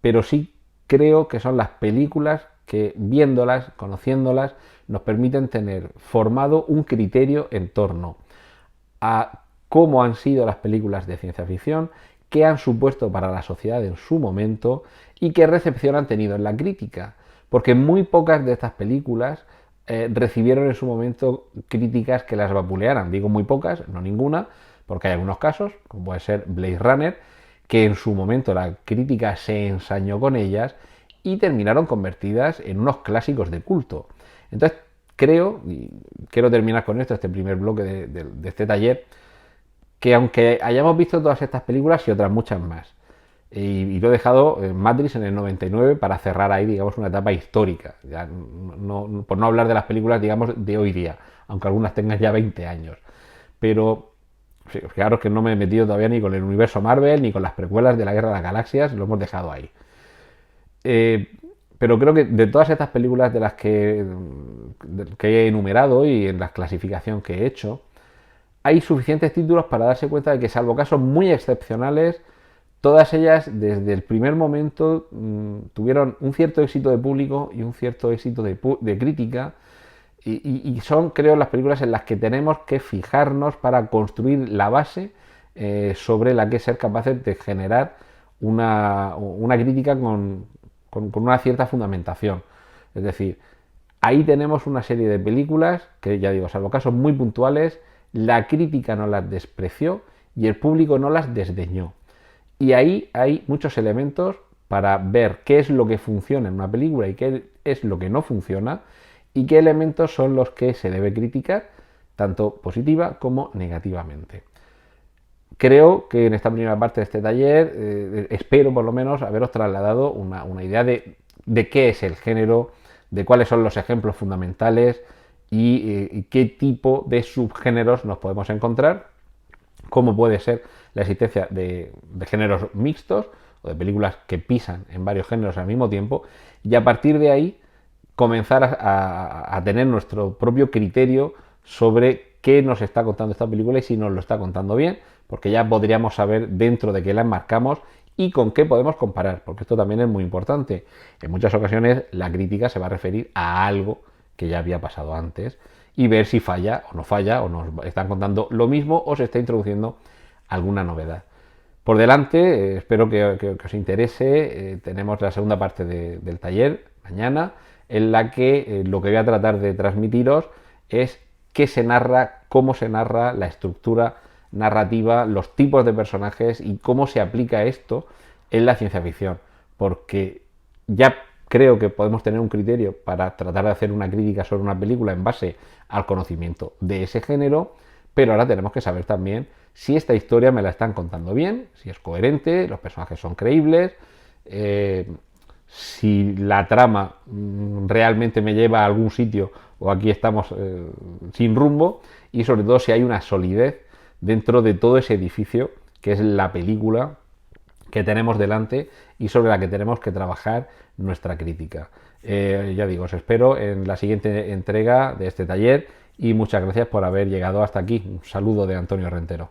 pero sí creo que son las películas que, viéndolas, conociéndolas, nos permiten tener formado un criterio en torno a cómo han sido las películas de ciencia ficción, qué han supuesto para la sociedad en su momento y qué recepción han tenido en la crítica. Porque muy pocas de estas películas recibieron en su momento críticas que las vapulearan. Digo muy pocas, no ninguna, porque hay algunos casos, como puede ser Blade Runner, que en su momento la crítica se ensañó con ellas y terminaron convertidas en unos clásicos de culto. Entonces creo, y quiero terminar con esto, este primer bloque de este taller, que aunque hayamos visto todas estas películas y otras muchas más, y lo he dejado en Matrix en el 99 para cerrar ahí, digamos, una etapa histórica, ya por no hablar de las películas, digamos, de hoy día, aunque algunas tengan ya 20 años. Pero fijaros que no me he metido todavía ni con el universo Marvel, ni con las precuelas de la Guerra de las Galaxias, lo hemos dejado ahí. Pero creo que de todas estas películas de las que he enumerado y en la clasificación que he hecho, hay suficientes títulos para darse cuenta de que, salvo casos muy excepcionales, todas ellas desde el primer momento tuvieron un cierto éxito de público y un cierto éxito de crítica, y son, creo, las películas en las que tenemos que fijarnos para construir la base sobre la que ser capaces de generar una crítica con una cierta fundamentación. Es decir, ahí tenemos una serie de películas que, ya digo, salvo casos muy puntuales, la crítica no las despreció y el público no las desdeñó. Y ahí hay muchos elementos para ver qué es lo que funciona en una película y qué es lo que no funciona, y qué elementos son los que se debe criticar, tanto positiva como negativamente. Creo que en esta primera parte de este taller, espero por lo menos haberos trasladado una idea de qué es el género, de cuáles son los ejemplos fundamentales y qué tipo de subgéneros nos podemos encontrar, cómo puede ser la existencia de géneros mixtos o de películas que pisan en varios géneros al mismo tiempo, y a partir de ahí comenzar a tener nuestro propio criterio sobre qué nos está contando esta película y si nos lo está contando bien, porque ya podríamos saber dentro de qué la enmarcamos y con qué podemos comparar, porque esto también es muy importante. En muchas ocasiones la crítica se va a referir a algo que ya había pasado antes y ver si falla, o nos están contando lo mismo o se está introduciendo alguna novedad. Por delante, espero que os interese, tenemos la segunda parte del taller mañana, en la que lo que voy a tratar de transmitiros es qué se narra, cómo se narra, la estructura narrativa, los tipos de personajes y cómo se aplica esto en la ciencia ficción. Porque ya creo que podemos tener un criterio para tratar de hacer una crítica sobre una película en base al conocimiento de ese género, pero ahora tenemos que saber también si esta historia me la están contando bien, si es coherente, los personajes son creíbles, si la trama realmente me lleva a algún sitio o aquí estamos sin rumbo, y sobre todo si hay una solidez dentro de todo ese edificio que es la película que tenemos delante y sobre la que tenemos que trabajar nuestra crítica. Ya digo, os espero en la siguiente entrega de este taller y muchas gracias por haber llegado hasta aquí. Un saludo de Antonio Rentero.